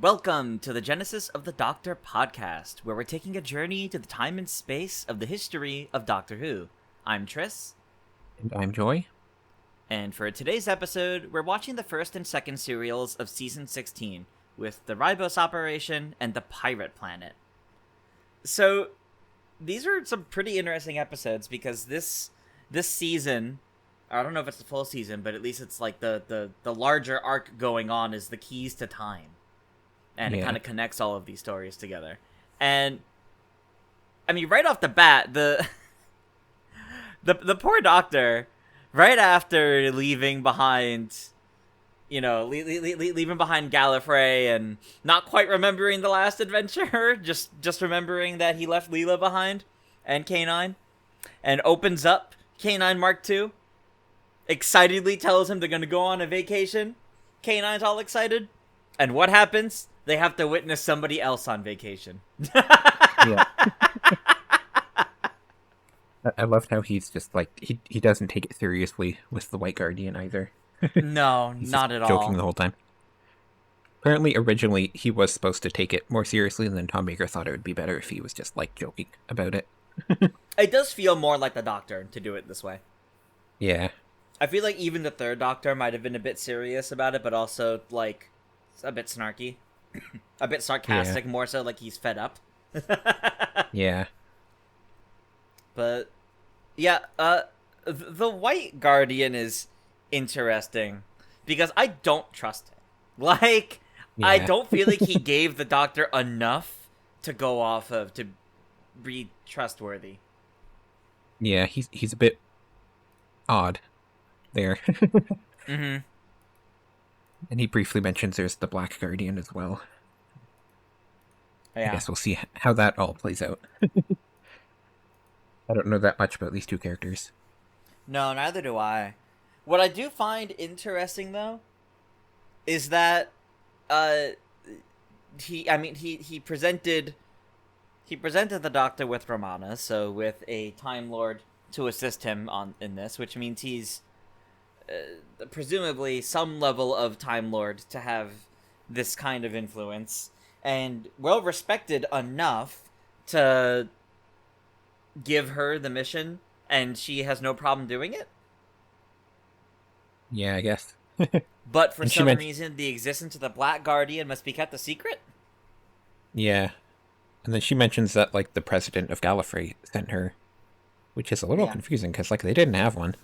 Welcome to the Genesis of the Doctor podcast, where we're taking a journey to the time and space of the history of Doctor Who. I'm Tris. And I'm Joy. And for today's episode, we're watching the first and second serials of Season 16, with the Ribos operation and the Pirate Planet. So, these are some pretty interesting episodes, because this season, I don't know if it's the full season, but at least it's like the larger arc going on is the keys to time. And it kind of connects all of these stories together. And, I mean, right off the bat, the poor Doctor, right after leaving behind, leaving behind Gallifrey and not quite remembering the last adventure, just remembering that he left Leela behind and K9, and opens up K9 Mark II, excitedly tells him they're going to go on a vacation. K9's all excited. And what happens? They have to witness somebody else on vacation. Yeah. I loved how he's just like, he doesn't take it seriously with the White Guardian either. No, He's not just at joking all. the whole time. Apparently, originally, he was supposed to take it more seriously, and then Tom Baker thought it would be better if he was just, like, joking about it. It does feel more like the Doctor to do it this way. Yeah. I feel like even the third Doctor might have been a bit serious about it, but also, like, a bit snarky. A bit sarcastic, more so like he's fed up. Yeah. But, yeah, the White Guardian is interesting, because I don't trust him. Like, Yeah. I don't feel like he gave the Doctor enough to go off of to be trustworthy. Yeah, he's a bit odd there. Mm-hmm. And he briefly mentions there's the Black Guardian as well. Yeah. I guess we'll see how that all plays out. I don't know that much about these two characters. No, neither do I. What I do find interesting, though, is that he presented the Doctor with Romana, so with a Time Lord to assist him in this, which means he's presumably some level of Time Lord to have this kind of influence, and well respected enough to give her the mission, and she has no problem doing it. Yeah, I guess. But for some reason, the existence of the Black Guardian must be kept a secret? Yeah. And then she mentions that, like, the president of Gallifrey sent her, which is a little confusing, because, like, they didn't have one.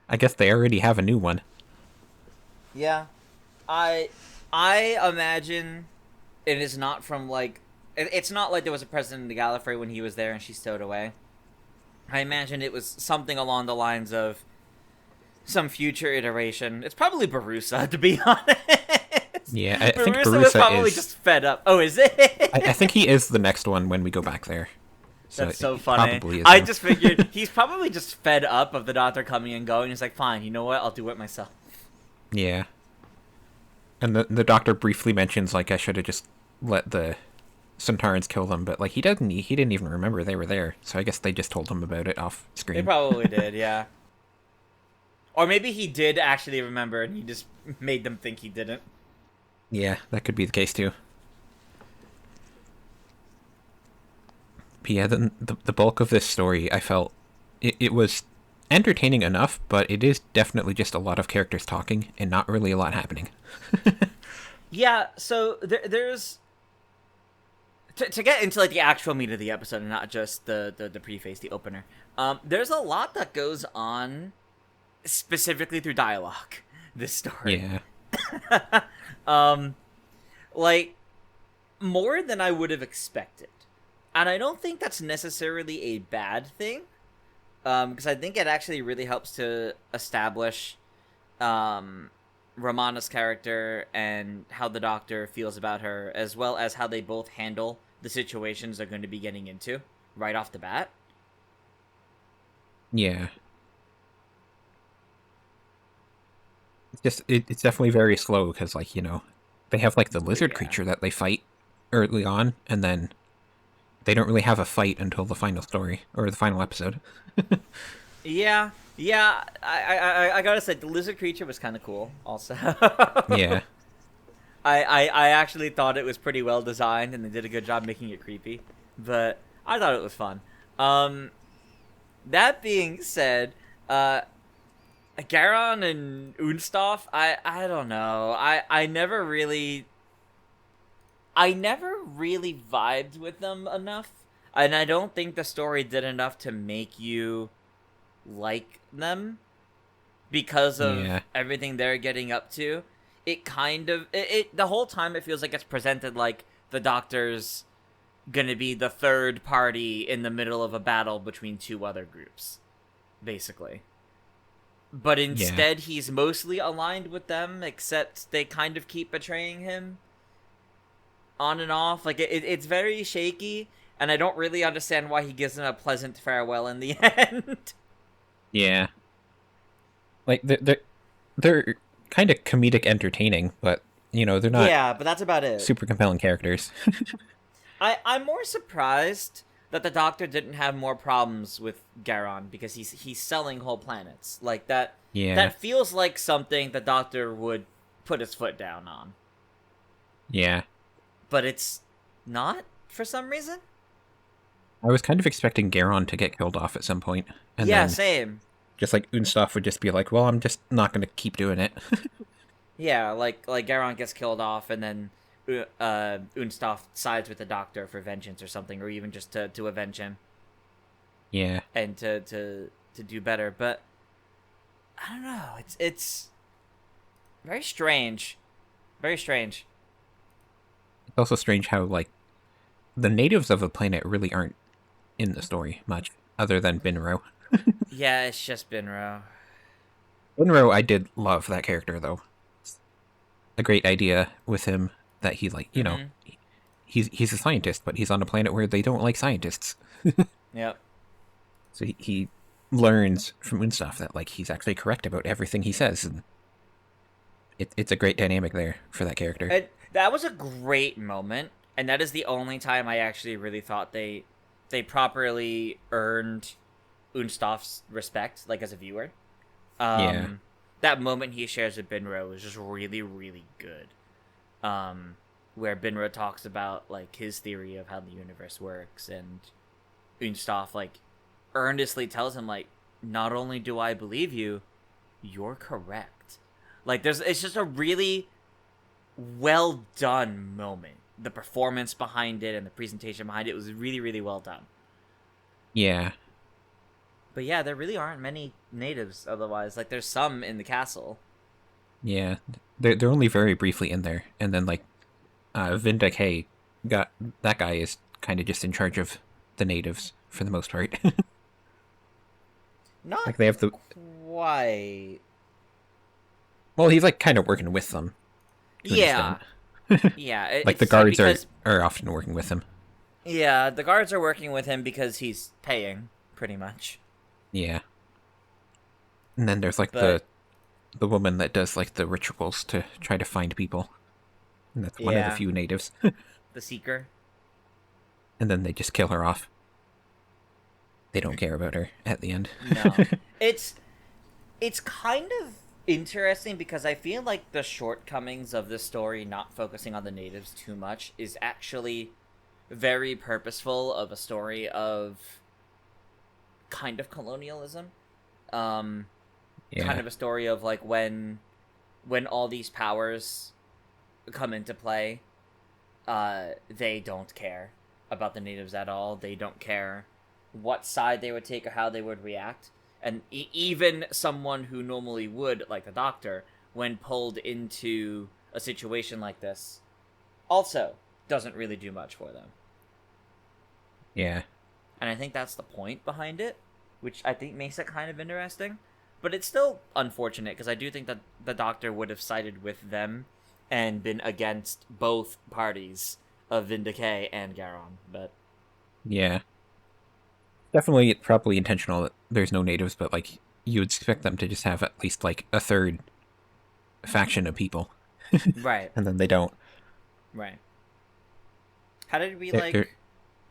I guess they already have a new one. Yeah. I imagine it is not from, like... It's not like there was a president of Gallifrey when he was there and she stowed away. I imagine it was something along the lines of some future iteration. It's probably Barusa, to be honest. Yeah, I think Barusa was probably is... just fed up. Oh, is it? I think he is the next one when we go back there. That's so funny. Probably is I him. just figured he's probably just fed up of the Doctor coming and going. He's like, fine, you know what? I'll do it myself. Yeah. And the Doctor briefly mentions, like, I should have just let the Centaurans kill them, but, like, he didn't even remember they were there, so I guess they just told him about it off screen. They probably did, yeah. Or maybe he did actually remember and he just made them think he didn't. Yeah, that could be the case too. But yeah, the bulk of this story, I felt it was entertaining enough, but it is definitely just a lot of characters talking and not really a lot happening. Yeah, so there's... To get into, like, the actual meat of the episode and not just the preface, the opener, there's a lot that goes on specifically through dialogue, this story. Yeah. Like, more than I would have expected. And I don't think that's necessarily a bad thing, because I think it actually really helps to establish Romana's character and how the Doctor feels about her, as well as how they both handle the situations they're going to be getting into right off the bat. Yeah. It's definitely very slow because, like, they have, like, the lizard creature that they fight early on, and then they don't really have a fight until the final story, or the final episode. Yeah, I gotta say, the lizard creature was kind of cool, also. Yeah. I actually thought it was pretty well designed, and they did a good job making it creepy. But I thought it was fun. Um, that being said, Garon and Unstoff, I don't know. I never really vibed with them enough, and I don't think the story did enough to make you like them because of Yeah. everything they're getting up to. It kind of the whole time it feels like it's presented like the Doctor's gonna be the third party in the middle of a battle between two other groups, basically. But Yeah. instead, he's mostly aligned with them, except they kind of keep betraying him on and off. Like, it's very shaky, and I don't really understand why he gives them a pleasant farewell in the end. Yeah. Like they're kind of comedic entertaining, but they're not Yeah, but that's about it. super compelling characters. I'm more surprised that the Doctor didn't have more problems with Garon because he's selling whole planets. Like that Yeah. that feels like something the Doctor would put his foot down on. Yeah. But it's not for some reason. I was kind of expecting Garon to get killed off at some point, and Yeah, then same. just like Unstoff would just be like, "Well, I'm just not going to keep doing it." Yeah, like Garon gets killed off, and then Unstoff sides with the Doctor for vengeance or something, or even just to avenge him Yeah. and to do better. But I don't know. It's very strange. Very strange. It's also strange how like the natives of the planet really aren't in the story much, other than Binro. Yeah, it's just Binro. Binro, I did love that character though. A great idea with him that he like, Mm-hmm. he's a scientist, but he's on a planet where they don't like scientists. Yep. So he learns from Unstoff that like he's actually correct about everything he says, and it's a great dynamic there for that character. And that was a great moment, and that is the only time I actually really thought they properly earned Unstoff's respect, like as a viewer. Yeah. That moment he shares with Binro is just really, really good. Where Binro talks about like his theory of how the universe works, and Unstoff like earnestly tells him like, not only do I believe you, you're correct. Like it's just a really well done moment. The performance behind it and the presentation behind it was really, really well done. Yeah. But yeah, there really aren't many natives otherwise. Like there's some in the castle. Yeah. They're only very briefly in there, and then like Vinda K got that guy is kind of just in charge of the natives for the most part. Not Like they have the quite. well, he's like kind of working with them. to an Yeah. extent. Yeah. Like the it's guards because, are often working with him. Yeah, the guards are working with him because he's paying, pretty much. Yeah. And then there's like But the woman that does like the rituals to try to find people. And that's one of the yeah, few natives. the Seeker. And then they just kill her off. They don't care about her at the end. No. It's kind of interesting because I feel like the shortcomings of this story not focusing on the natives too much is actually very purposeful of a story of kind of colonialism. Kind Yeah. of a story of like when all these powers come into play, they don't care about the natives at all. They don't care what side they would take or how they would react. And even someone who normally would, like the Doctor, when pulled into a situation like this, also doesn't really do much for them. Yeah. And I think that's the point behind it, which I think makes it kind of interesting. But it's still unfortunate because I do think that the Doctor would have sided with them and been against both parties of Vindicay and Garon. But Yeah. Definitely probably intentional that there's no natives, but like you would expect them to just have at least like a third faction of people. right, And then they don't. right. How did we They're- like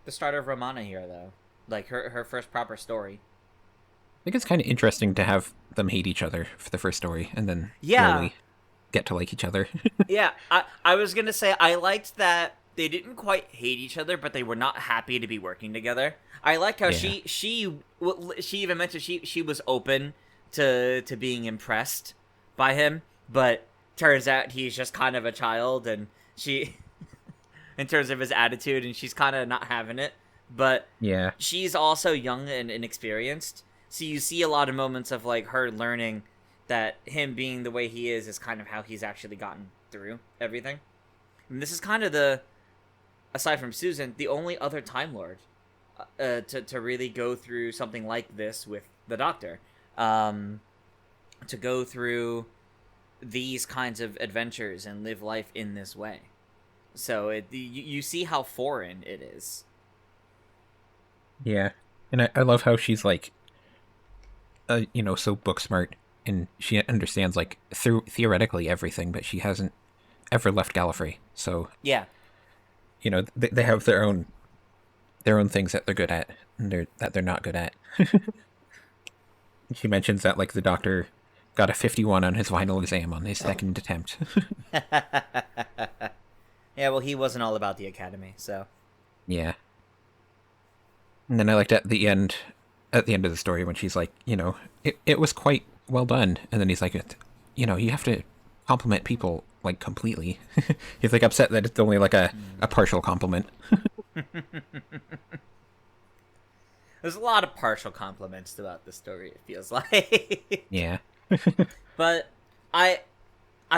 the start of Romana here, though? Like her first proper story. I think it's kind of interesting to have them hate each other for the first story and then Yeah. slowly get to like each other. Yeah, I was gonna say I liked that they didn't quite hate each other, but they were not happy to be working together. I like how Yeah. she even mentioned she was open to being impressed by him, but turns out he's just kind of a child, and she in terms of his attitude, and she's kind of not having it. But Yeah. she's also young and inexperienced, so you see a lot of moments of like her learning that him being the way he is kind of how he's actually gotten through everything. And this is kind of the, aside from Susan, the only other Time Lord to really go through something like this with the Doctor. To go through these kinds of adventures and live life in this way. So you see how foreign it is. Yeah. And I love how she's like, so book smart, and she understands like through theoretically everything, but she hasn't ever left Gallifrey. So Yeah. they have their own things that they're good at and that they're not good at. She mentions that like the Doctor got a 51 on his final exam on his second attempt. Yeah, well, he wasn't all about the Academy, so. Yeah. And then I liked at the end of the story when she's like, it was quite well done. And then he's like, you have to compliment people like completely. He's like upset that it's only like a partial compliment. There's a lot of partial compliments throughout the story, it feels like. Yeah. But I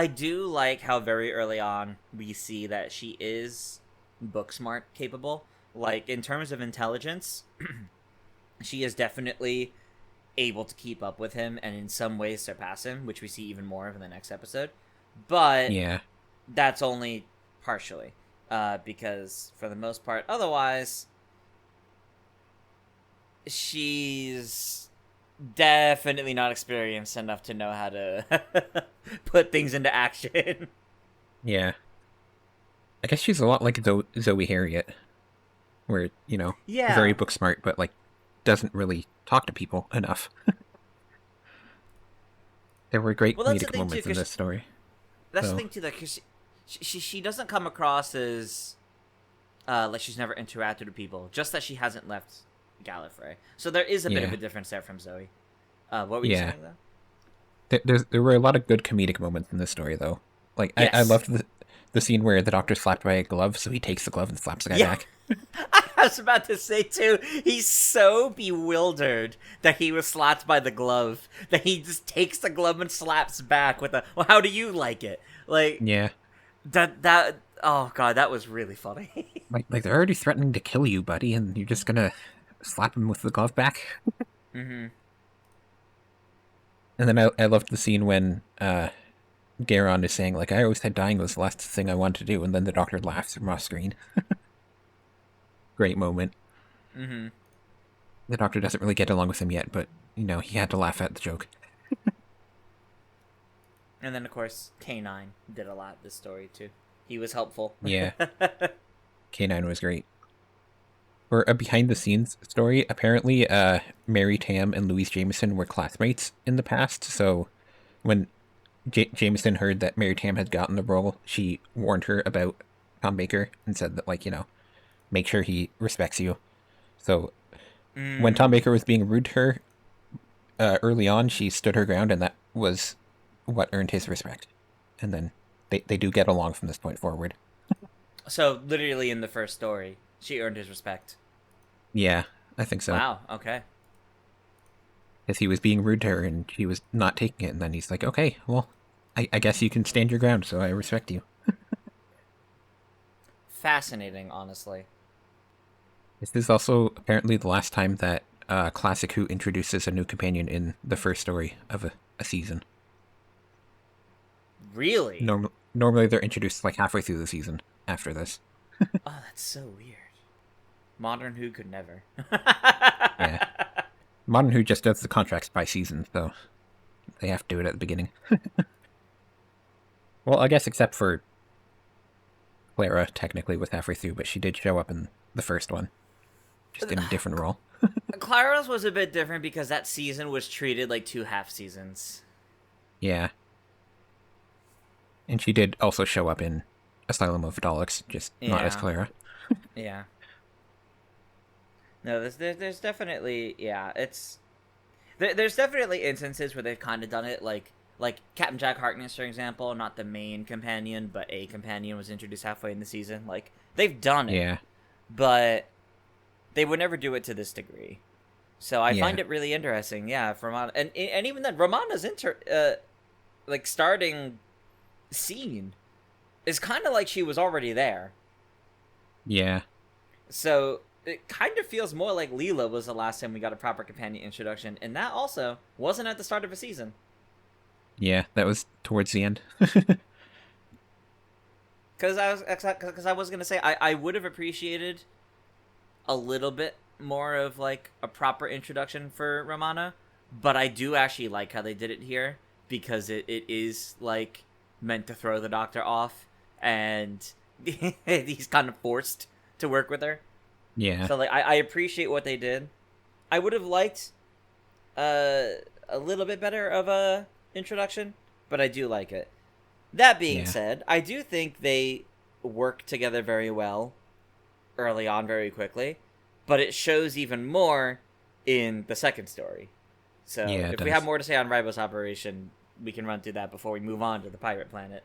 do like how very early on we see that she is book smart capable. Like, in terms of intelligence, she is definitely able to keep up with him and in some ways surpass him, which we see even more of in the next episode. But Yeah. that's only partially. Because for the most part, otherwise, she's definitely not experienced enough to know how to put things into action. Yeah. I guess she's a lot like Zoe Harriet, where, Yeah. very book smart, but like doesn't really talk to people enough. There were great Well, that's the comedic thing, too, moments in 'cause this story. That's So, the thing too, because she doesn't come across as like she's never interacted with people. Just that she hasn't left Gallifrey, so there is a bit of Yeah. a difference there from Zoe. What were you Yeah. saying though? There were a lot of good comedic moments in this story, though. Like, I Yes. loved the scene where the Doctor's slapped by a glove, so he takes the glove and slaps the guy Yeah. back. I was about to say too. He's so bewildered that he was slapped by the glove that he just takes the glove and slaps back with a. Well, how do you like it? Like Yeah. that. Oh god, that was really funny. Like they're already threatening to kill you, buddy, and you're just gonna slap him with the glove back? Mm-hmm. And then I loved the scene when Garon is saying, like, I always said dying was the last thing I wanted to do, and then the Doctor laughs from off screen. Great moment. Mm-hmm. The Doctor doesn't really get along with him yet, but, he had to laugh at the joke. And then of course K9 did a lot this story too. He was helpful. Yeah. K9 was great. For a behind-the-scenes story, apparently Mary Tamm and Louise Jameson were classmates in the past, so when Jameson heard that Mary Tamm had gotten the role, she warned her about Tom Baker and said that, like, make sure he respects you. So when Tom Baker was being rude to her early on, she stood her ground, and that was what earned his respect. And then they do get along from this point forward. So literally in the first story, she earned his respect. Yeah, I think so. Wow. Okay. Because he was being rude to her, and she was not taking it, and then he's like, okay, well, I guess you can stand your ground, so I respect you. Fascinating, honestly. This is also apparently the last time that Classic Who introduces a new companion in the first story of a season. Really? Normally they're introduced like halfway through the season after this. Oh, that's so weird. Modern Who could never. Yeah. Modern Who just does the contracts by season, so they have to do it at the beginning. Well, I guess except for Clara, technically, was halfway through, but she did show up in the first one, just in a different role. Clara's was a bit different because that season was treated like two half seasons. Yeah. And she did also show up in Asylum of Daleks, just not as Yeah, Clara. yeah. No, there's definitely, yeah, there's definitely instances where they've kind of done it, like Captain Jack Harkness, for example, not the main companion, but a companion was introduced halfway in the season. Like, they've done it, Yeah, but they would never do it to this degree. So I yeah, find it really interesting, yeah, for Romana, and even then, Romana's like starting scene is kind of like she was already there. yeah, So it kind of feels more like Leela was the last time we got a proper companion introduction, and that also wasn't at the start of a season. yeah. That was towards the end. Because I was gonna say I would have appreciated a little bit more of like a proper introduction for Romana, but I do actually like how they did it here because it is like meant to throw the Doctor off, and he's kind of forced to work with her. Yeah, So like I appreciate what they did. I would have liked uh, a little bit better of a introduction, but I do like it. That being yeah, said, I do think they work together very well early on, very quickly, but it shows even more in the second story. So yeah. It if we have does. more to say on Ribos Operation, we can run through that before we move on to the pirate planet.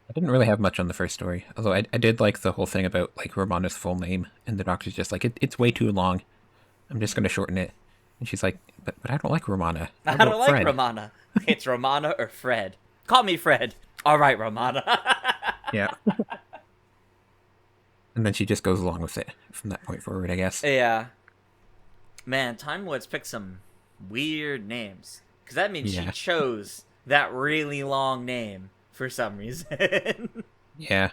I didn't really have much on the first story, although I did like the whole thing about like Romana's full name, and the Doctor's just like it's way too long. I'm just gonna shorten it, and she's like, but I don't like Romana. How I don't about like Fred? Romana. It's Romana or Fred. Call me Fred. All right, Romana. Yeah. And then she just goes along with it from that point forward, I guess. Yeah. Man, Time Lords picked some weird names. Because that means she Yeah. chose that really long name for some reason. Yeah.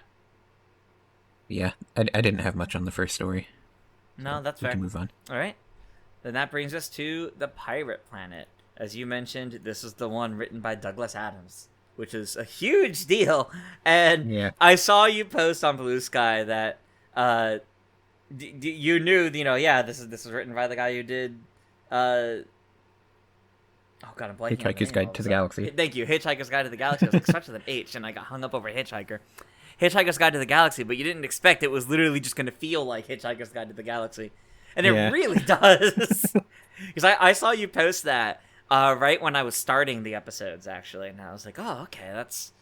Yeah. I didn't have much on the first story. No, So that's we fair. can move on. All right. Then that brings us to the Pirate Planet. As you mentioned, this is the one written by Douglas Adams, which is a huge deal. And Yeah. I saw you post on Blue Sky that uh, you knew, yeah, this is written by the guy who did. Oh god, I'm blanking on the Hitchhiker's name all Guide of to a the sudden. Galaxy. Thank you, Hitchhiker's Guide to the Galaxy. I was like, starts with an H, and I got hung up over Hitchhiker. Hitchhiker's Guide to the Galaxy, but you didn't expect it was literally just going to feel like Hitchhiker's Guide to the Galaxy. And it Yeah. really does. Because I saw you post that right when I was starting the episodes, actually. And I was like, oh, okay, that's...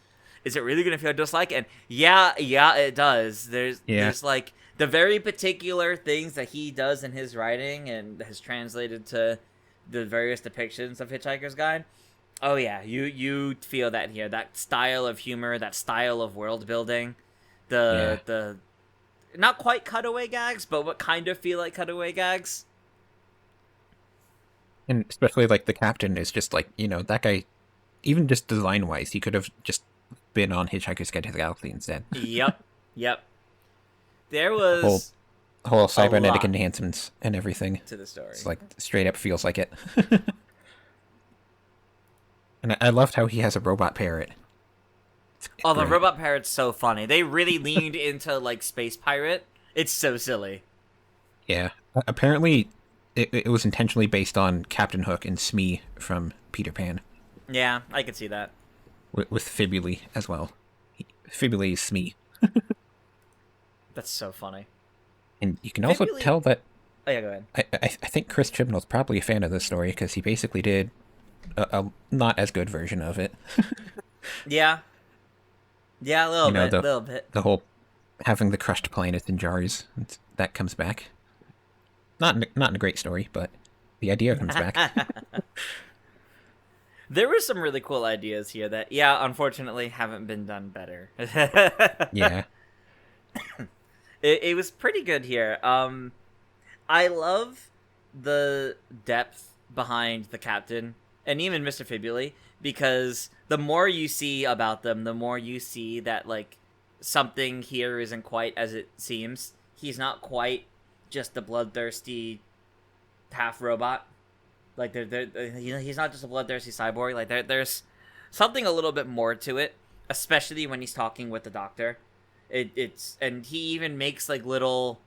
Is it really going to feel just like it? And yeah, it does. Yeah. There's like the very particular things that he does in his writing and has translated to the various depictions of Hitchhiker's Guide. Oh yeah, you feel that here. That style of humor, that style of world building, Yeah. the not quite cutaway gags, but what kind of feel like cutaway gags. And especially like the captain is just like, that guy, even just design wise, he could have just been on Hitchhiker's Guide to the Galaxy instead. Yep, yep. There whole was whole a cybernetic lot enhancements and everything. to the story. It's like straight up feels like it. And I loved how he has a robot parrot. It's Oh, the great. robot parrot's so funny. They really leaned into like space pirate. It's so silly. Yeah. Apparently, it was intentionally based on Captain Hook and Smee from Peter Pan, Yeah, I could see that. with Fibuli as well. Fibuli is Smee. That's so funny. And you can also Fibuli- tell that Oh yeah, go ahead. I think Chris Chibnall's probably a fan of this story because he basically did a not as good version of it. Yeah, yeah, a little bit, the little bit. the whole having the crushed planets in jars, that comes back. Not in a great story, but the idea comes back. There were some really cool ideas here that, yeah, unfortunately haven't been done better. Yeah. It was pretty good here. I love the depth behind the captain and even Mr. Fibuli, because the more you see about them, the more you see that like something here isn't quite as it seems. He's not quite just the bloodthirsty half robot. Like he's not just a bloodthirsty cyborg. Like there's something a little bit more to it, especially when he's talking with the Doctor. It's and he even makes like little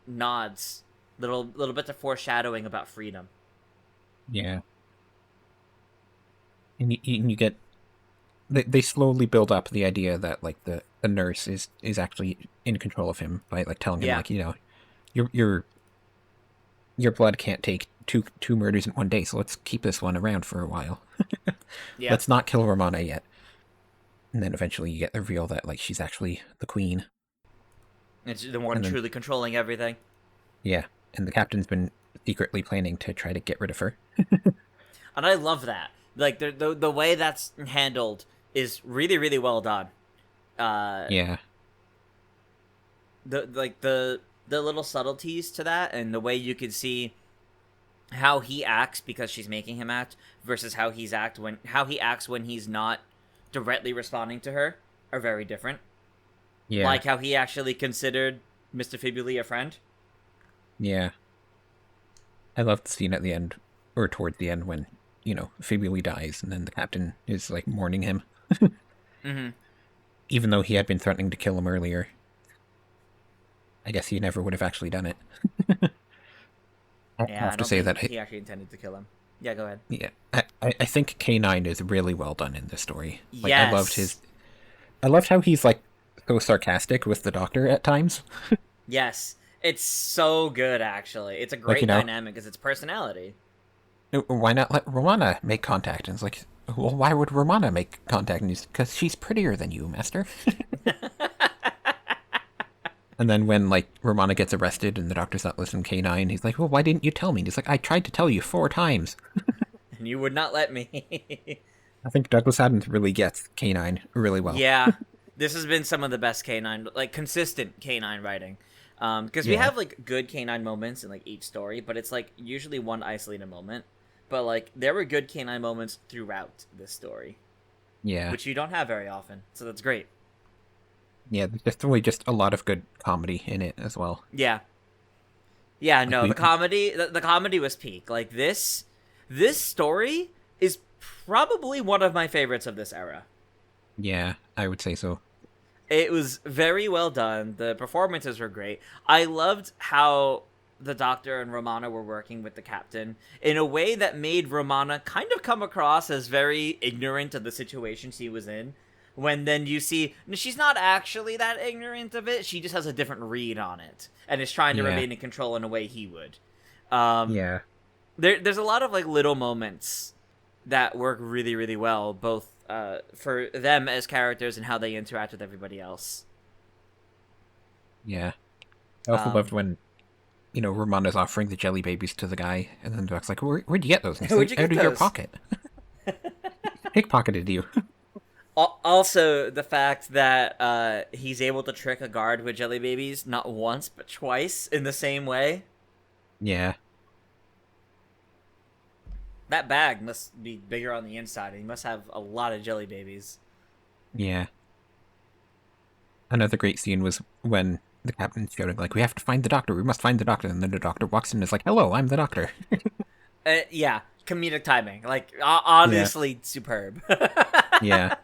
nods, little bits of foreshadowing about freedom. Yeah. And you get they slowly build up the idea that like the nurse is actually in control of him by like telling him Yeah. like, your your blood can't take two murders in one day, so let's keep this one around for a while. Yeah. Let's not kill Romana yet. And then eventually you get the reveal that like she's actually the queen. It's the one And then truly controlling everything. yeah, and the captain's been secretly planning to try to get rid of her. And I love that. Like the way that's handled is really really well done. Yeah. The little subtleties to that, and the way you can see how he acts because she's making him act versus how he acts when he's not directly responding to her are very different. Yeah. Like how he actually considered Mr. Fibuli a friend. Yeah. I love the scene at the end, or toward the end, when, Fibuli dies, and then the captain is, like, mourning him. Mm-hmm. Even though he had been threatening to kill him earlier. I guess he never would have actually done it. I Yeah, have I to don't say think that, he actually intended to kill him. Yeah, go ahead. yeah, I think K9 is really well done in this story. Like, Yes. I loved how he's, like, so sarcastic with the doctor at times. Yes. It's so good, actually. It's a Like, great dynamic because it's personality. why not let Romana make contact? And it's like, well, why would Romana make contact? And he's, because she's prettier than you, master. And then when, like, Romana gets arrested and the doctor's not listening to K9, he's like, well, why didn't you tell me? And he's like, I tried to tell you 4 times. And you would not let me. I think Douglas Adams really gets K9 really well. Yeah. This has been some of the best K9, like, consistent K9 writing. Because we have, like, good K9 moments in, like, each story, but it's, like, usually one isolated moment. But, like, there were good K9 moments throughout this story. Yeah. Which you don't have very often, so that's great. Yeah, there's definitely just a lot of good comedy in it as well. Yeah. Yeah, Like no, the comedy was peak. Like, this story is probably one of my favorites of this era. Yeah, I would say so. It was very well done. The performances were great. I loved how the Doctor and Romana were working with the Captain in a way that made Romana kind of come across as very ignorant of the situation she was in. When then you see she's not actually that ignorant of it. She just has a different read on it and is trying to remain in control in a way he would. Yeah. There's a lot of like little moments that work really, really well, both for them as characters and how they interact with everybody else. Yeah. I also loved when, Romana's offering the jelly babies to the guy, and then Doc's like, where'd you get those? And he's Where'd like, you out get of your those?" pocket. Pickpocketed you. Also, the fact that he's able to trick a guard with jelly babies not once but twice in the same way. Yeah. That bag must be bigger on the inside. He must have a lot of jelly babies. Yeah. Another great scene was when the captain's shouting, like, we have to find the doctor, we must find the doctor, and then the doctor walks in and is like, hello, I'm the doctor. Yeah, comedic timing. Like, honestly, superb. Yeah.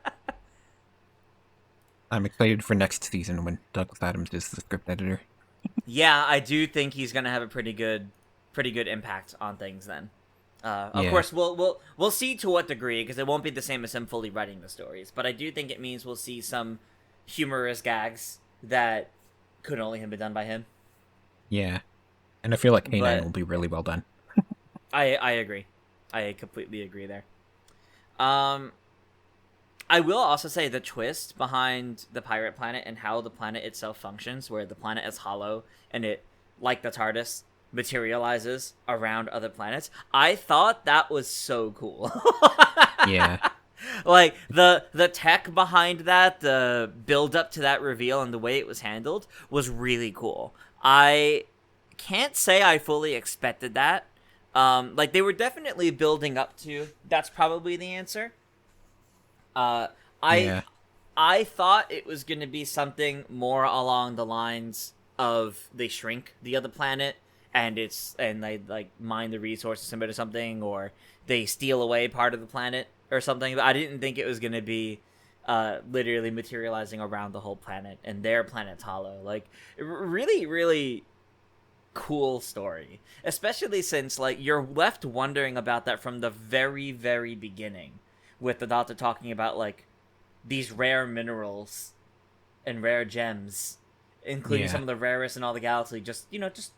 I'm excited for next season when Douglas Adams is the script editor. Yeah, I do think he's gonna have a pretty good impact on things then. Of course, we'll see to what degree, because it won't be the same as him fully writing the stories. But I do think it means we'll see some humorous gags that could only have been done by him. Yeah. And I feel like K9 But- will be really well done. I agree. I completely agree there. I will also say the twist behind the pirate planet and how the planet itself functions, where the planet is hollow and it, like the TARDIS, materializes around other planets. I thought that was so cool. Yeah. Like the tech behind that, the build up to that reveal and the way it was handled was really cool. I can't say I fully expected that. Like they were definitely building up to that's probably the answer. Yeah. I thought it was going to be something more along the lines of they shrink the other planet and they like mine the resources or something, or they steal away part of the planet or something. But I didn't think it was going to be literally materializing around the whole planet and their planet's hollow. Like really, really cool story, especially since like you're left wondering about that from the very, very beginning, with the Doctor talking about like these rare minerals and rare gems, including Yeah. some of the rarest in all the galaxy, just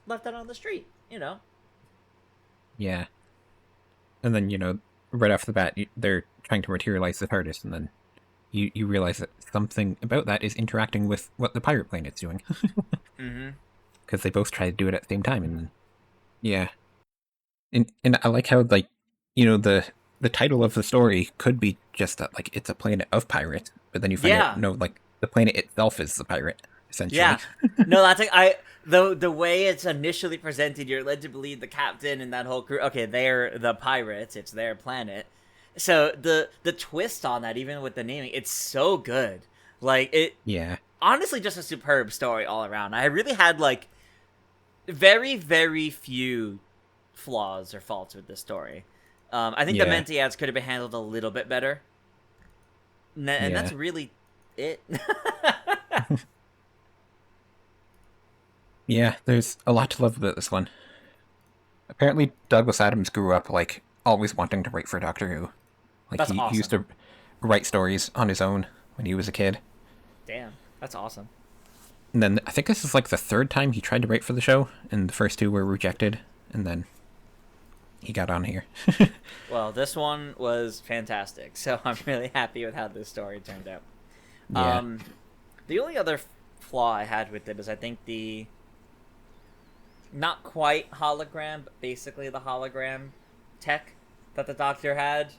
left out on the street. Yeah. And then, right off the bat, they're trying to materialize the TARDIS, and then you realize that something about that is interacting with what the pirate planet's doing. Mm-hmm. Because they both try to do it at the same time, and then, yeah. And I like how, like, the title of the story could be just that, like, it's a planet of pirates, but then you find out, Yeah, no, like, the planet itself is the pirate, essentially. yeah. No, that's like the way it's initially presented, you're led to believe the captain and that whole crew. Okay, they're the pirates. It's their planet. So the twist on that, even with the naming, it's so good. Like it, Yeah. honestly, just a superb story all around. I really had like very very few flaws or faults with this story. I think the Yeah. Mentiads could have been handled a little bit better, and Yeah. that's really it. Yeah, there's a lot to love about this one. Apparently, Douglas Adams grew up, like, always wanting to write for Doctor Who. Like, That's he used awesome. to write stories on his own when he was a kid. Damn, that's awesome. And then I think this is, like, the third time he tried to write for the show, and the first two were rejected, and then he got on here. Well, this one was fantastic, so I'm really happy with how this story turned out. Yeah. Um, the only other flaw I had with it is I think the not quite hologram, but basically the hologram tech that the Doctor had,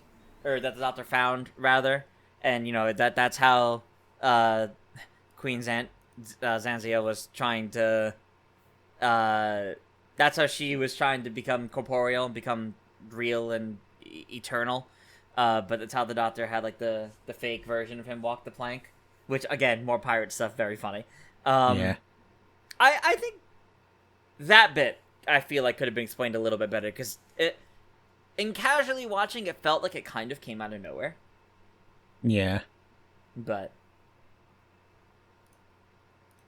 or that the Doctor found rather, and that's how uh, Queen Zanzia was trying to. That's how she was trying to become corporeal and become real and eternal. But that's how the Doctor had like the fake version of him walk the plank, which again, more pirate stuff, very funny. Um, Yeah. I think that bit I feel like could have been explained a little bit better because in casually watching, it felt like it kind of came out of nowhere. Yeah. But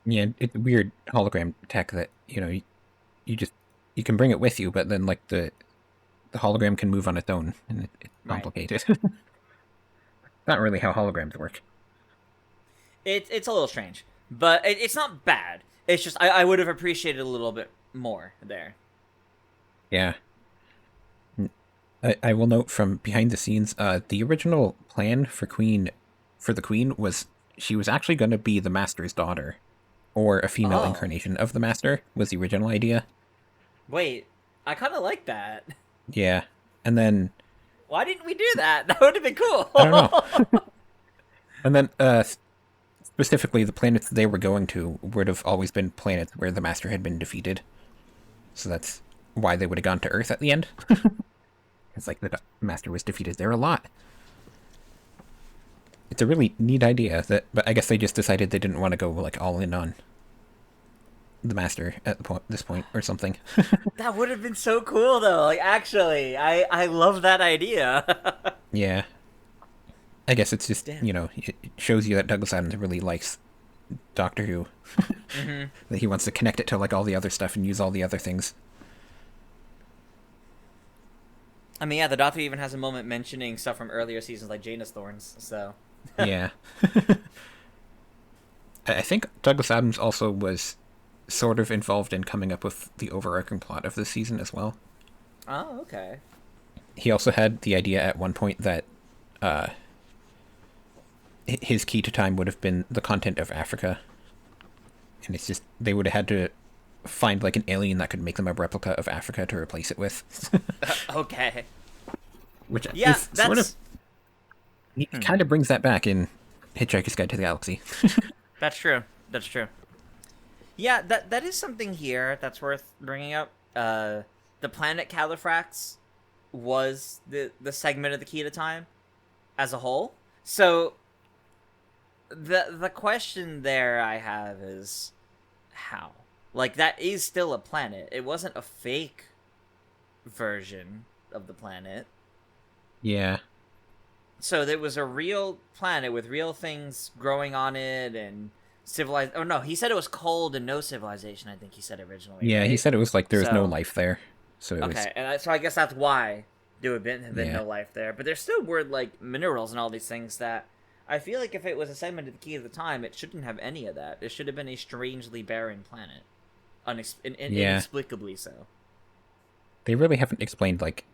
Yeah, it's weird hologram tech that, you just, you can bring it with you, but then, like, the hologram can move on its own, and it's right, complicated. Not really how holograms work. it's a little strange, but it's not bad. It's just I would have appreciated a little bit more there. Yeah. I will note from behind the scenes, the original plan for the Queen was she was actually going to be the Master's daughter, or a female Oh, incarnation of the Master, was the original idea. wait, I kind of like that. Yeah. And then, Why didn't we do that? That would have been cool. I don't know. And then, specifically, the planets they were going to would have always been planets where the Master had been defeated. So that's why they would have gone to Earth at the end. It's like the Master was defeated there a lot. It's a really neat idea, but I guess they just decided they didn't want to go, like, all in on the Master at this point or something. That would have been so cool, though. Like, actually, I love that idea. Yeah. I guess it's just, Damn. it shows you that Douglas Adams really likes Doctor Who. Hmm. That he wants to connect it to, like, all the other stuff and use all the other things. I mean, yeah, the Doctor even has a moment mentioning stuff from earlier seasons, like Janus Thorns. So, Yeah. I think Douglas Adams also was sort of involved in coming up with the overarching plot of this season as well. oh, okay. He also had the idea at one point that uh, his key to time would have been the content of Africa. And it's just, they would have had to find, like, an alien that could make them a replica of Africa to replace it with. Okay. Which Yeah, is sort of, that's he kind of brings that back in Hitchhiker's Guide to the Galaxy. that's true. That's true. Yeah, that is something here that's worth bringing up. The planet Califrax was the segment of the Key to Time as a whole. So the question there I have is how? Like that is still a planet. It wasn't a fake version of the planet. Yeah. So there was a real planet with real things growing on it and civilized. Oh no, he said it was cold and no civilization. I think he said originally. Yeah, he Right? said it was like there was no So life there. So it was, okay, and so I guess that's why there would have been yeah. no life there. But there still were like minerals and all these things that I feel like if it was a segment of the Key of the Time, it shouldn't have any of that. It should have been a strangely barren planet, Yeah. inexplicably so. They really haven't explained, like,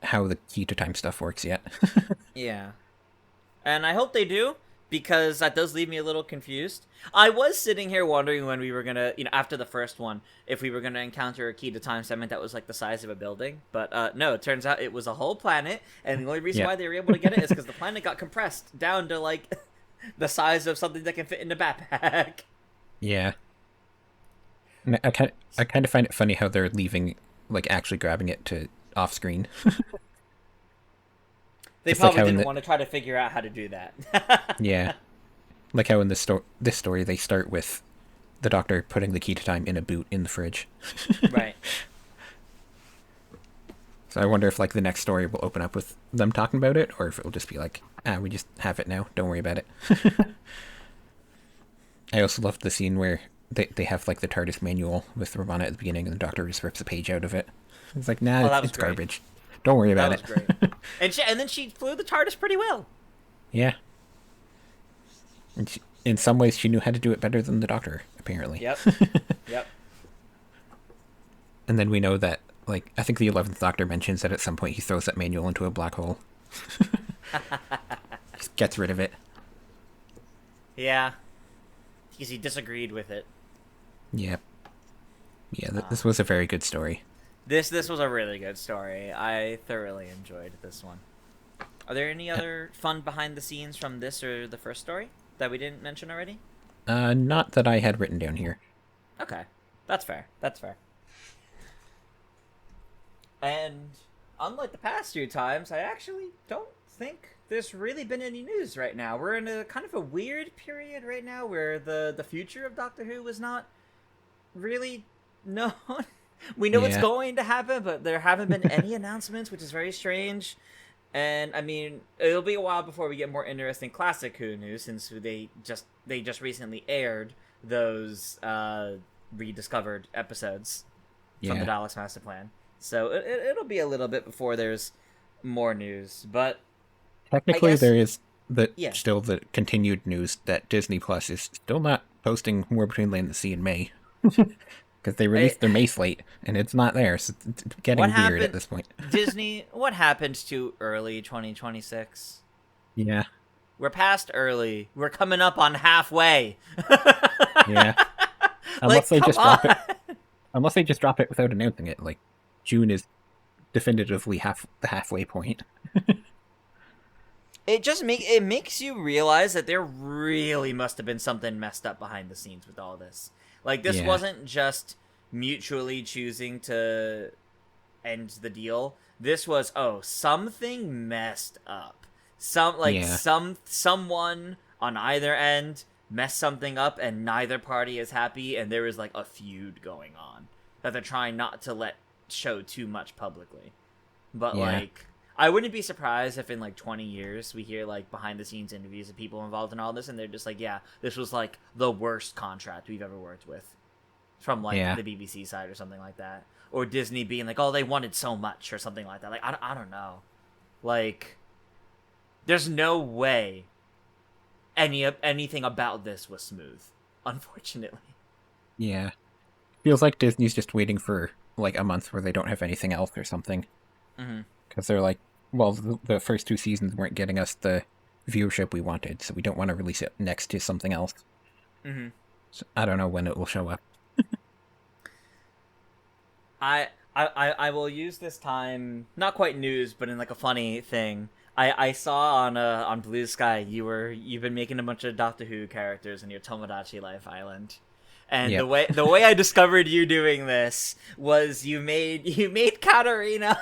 how the key to time stuff works yet. Yeah. And I hope they do, because that does leave me a little confused. I was sitting here wondering when we were gonna, after the first one, if we were gonna encounter a Key to Time segment that was like the size of a building. But no, it turns out it was a whole planet, and the only reason Yeah. why they were able to get it is because the planet got compressed down to like the size of something that can fit in a backpack. Yeah. And I kind of find it funny how they're leaving, like, actually grabbing it to off screen. They It's like probably how in didn't the- want to try to figure out how to do that. Yeah. Like how in this story they start with the Doctor putting the key to time in a boot in the fridge. Right. So I wonder if, like, the next story will open up with them talking about it, or if it'll just be like, we just have it now, don't worry about it. I also loved the scene where they have, like, the TARDIS manual with Romana at the beginning, and the Doctor just rips a page out of it. It's like, nah, that was it's great. garbage. Don't worry about That was it. great. And then she flew the TARDIS pretty well. Yeah. And in some ways, she knew how to do it better than the Doctor, apparently. Yep. Yep. And then we know that, like, I think the 11th Doctor mentions that at some point he throws that manual into a black hole. Just gets rid of it. Yeah. Because he disagreed with it. Yep. Yeah, this was a very good story. This was a really good story. I thoroughly enjoyed this one. Are there any other fun behind the scenes from this or the first story that we didn't mention already? Not that I had written down here. Okay. That's fair. That's fair. And unlike the past few times, I actually don't think there's really been any news right now. We're in a kind of a weird period right now where the future of Doctor Who was not really known. We know what's Yeah. going to happen, but there haven't been any announcements, which is very strange. And I mean, it'll be a while before we get more interesting classic Who news, since they just recently aired those rediscovered episodes from the Yeah. Daleks Master Plan. So it'll be a little bit before there's more news, but Technically, guess- there is Yeah. still the continued news that Disney Plus is still not posting War Between Land and the Sea in May. Because they released their May slate, and it's not there, so it's getting What weird happened- at this point. Disney, what happened to early 2026? Yeah. We're past early. We're coming up on halfway. Yeah. Unless they come just drop it. on. Unless they just drop it without announcing it. Like, June is definitively the halfway point. It makes you realize that there really must have been something messed up behind the scenes with all this. Like, this Yeah. wasn't just mutually choosing to end the deal. This was, something messed up. Yeah. Someone on either end messed something up, and neither party is happy, and there is like a feud going on that they're trying not to let show too much publicly. But Yeah. like, I wouldn't be surprised if in like 20 years we hear like behind the scenes interviews of people involved in all this, and they're just like, yeah, this was like the worst contract we've ever worked with, from like Yeah. the BBC side or something like that, or Disney being like, oh, they wanted so much or something like that. Like, I don't know, like, there's no way anything about this was smooth, unfortunately. Yeah. Feels like Disney's just waiting for, like, a month where they don't have anything else or something. Mm-hmm. Because they're like, well, the first two seasons weren't getting us the viewership we wanted, so we don't want to release it next to something else. Mm-hmm. So I don't know when it will show up. I will use this time, not quite news, but in like a funny thing. I saw on Blue Sky you've been making a bunch of Doctor Who characters in your Tomodachi Life Island. And Yep. the way I discovered you doing this was you made Katarina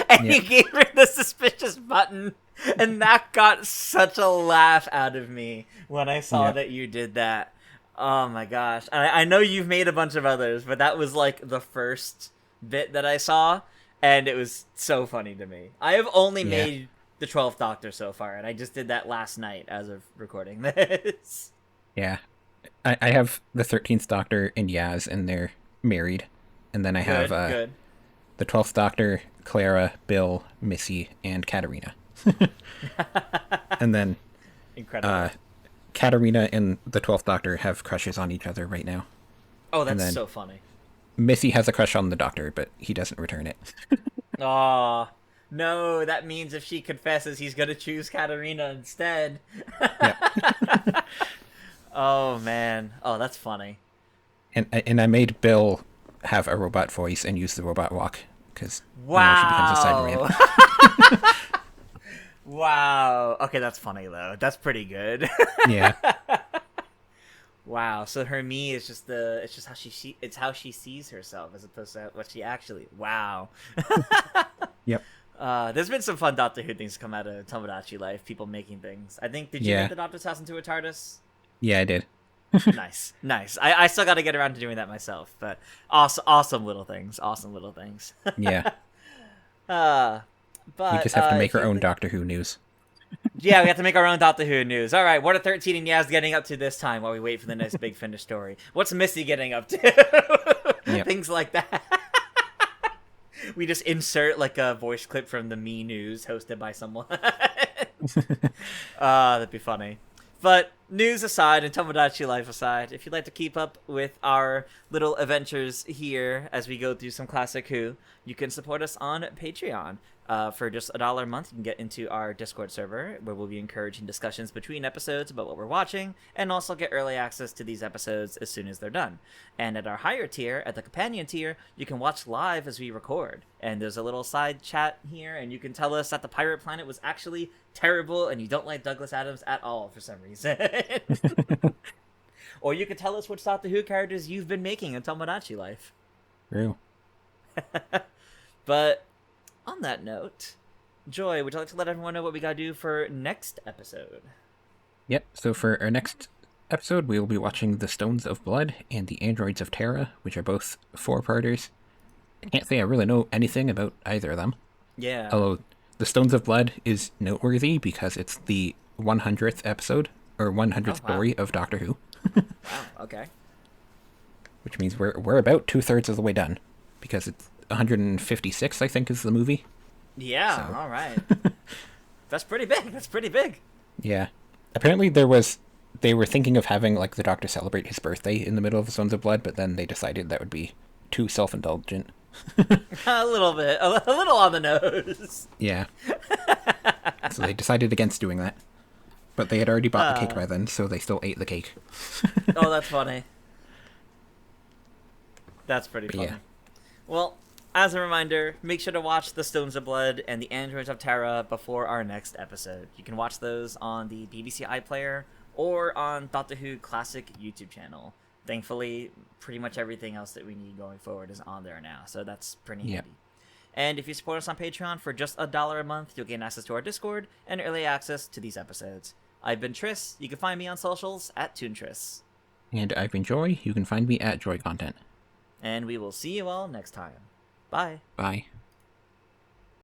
and you Yep. gave her the suspicious button, and that got such a laugh out of me when I saw Yep. that you did that. Oh my gosh. I know you've made a bunch of others, but that was like the first bit that I saw, and it was so funny to me. I have only Yeah. made the 12th Doctor so far, and I just did that last night as of recording this. Yeah. I have the 13th Doctor and Yaz, and they're married. And then I have Good. the 12th Doctor, Clara, Bill, Missy, and Katarina. And then Incredible. Katarina and the 12th Doctor have crushes on each other right now. Oh, And that's then so funny. Missy has a crush on the Doctor, but he doesn't return it. Aw. No, that means if she confesses, he's gonna choose Katarina instead. Yeah. Oh, man. Oh, that's funny. And I made Bill have a robot voice and use the robot walk, because, she becomes a Wow. Cyberman. Wow. Okay, that's funny, though. That's pretty good. Yeah. Wow. So her me is just it's just how it's how she sees herself as opposed to what she actually. Wow. Yep. There's been some fun Doctor Who things come out of Tomodachi Life. People making things. I think, did you Yeah. make the Doctor's house into a TARDIS? Yeah, I did. Nice, nice. I still got to get around to doing that myself, but awesome little things. Awesome little things. Yeah. But We just have to make if our you own li- Doctor Who news. Yeah, we have to make our own Doctor Who news. All right, what are 13 and Yaz getting up to this time while we wait for the next big finish story? What's Missy getting up to? Yep. Things like that. We just insert like a voice clip from the Me News hosted by someone. That'd be funny. But news aside and Tomodachi Life aside, if you'd like to keep up with our little adventures here as we go through some classic Who, you can support us on Patreon. For just $1 a month, you can get into our Discord server, where we'll be encouraging discussions between episodes about what we're watching, and also get early access to these episodes as soon as they're done. And at our higher tier, at the companion tier, you can watch live as we record. And there's a little side chat here, and you can tell us that the Pirate Planet was actually terrible, and you don't like Douglas Adams at all for some reason. Or you can tell us which Doctor Who characters you've been making in Tomodachi Life. True. But on that note, Joy, would you like to let everyone know what we gotta do for next episode? Yep, so for our next episode, we will be watching The Stones of Blood and The Androids of Terra, which are both four-parters. I can't say I really know anything about either of them. Yeah. Although The Stones of Blood is noteworthy because it's the 100th episode, or 100th Oh, wow. story of Doctor Who, Wow, okay. which means we're about 2/3 of the way done, because it's 156, I think, is the movie. Yeah, So. all right. That's pretty big. That's pretty big. Yeah. Apparently they were thinking of having, like, the Doctor celebrate his birthday in the middle of The Stones of Blood, but then they decided that would be too self-indulgent. A little bit. A little on the nose. Yeah. So they decided against doing that. But they had already bought the cake by then, so they still ate the cake. Oh, that's funny. That's pretty But funny. yeah. Well, as a reminder, make sure to watch The Stones of Blood and The Androids of Terra before our next episode. You can watch those on the BBC iPlayer or on Doctor Who Classic YouTube channel. Thankfully, pretty much everything else that we need going forward is on there now, so that's pretty Yep. handy. And if you support us on Patreon for just $1 a month, you'll gain access to our Discord and early access to these episodes. I've been Tris. You can find me on socials at ToonTris. And I've been Joy. You can find me at Joy Content. And we will see you all next time. Bye. Bye.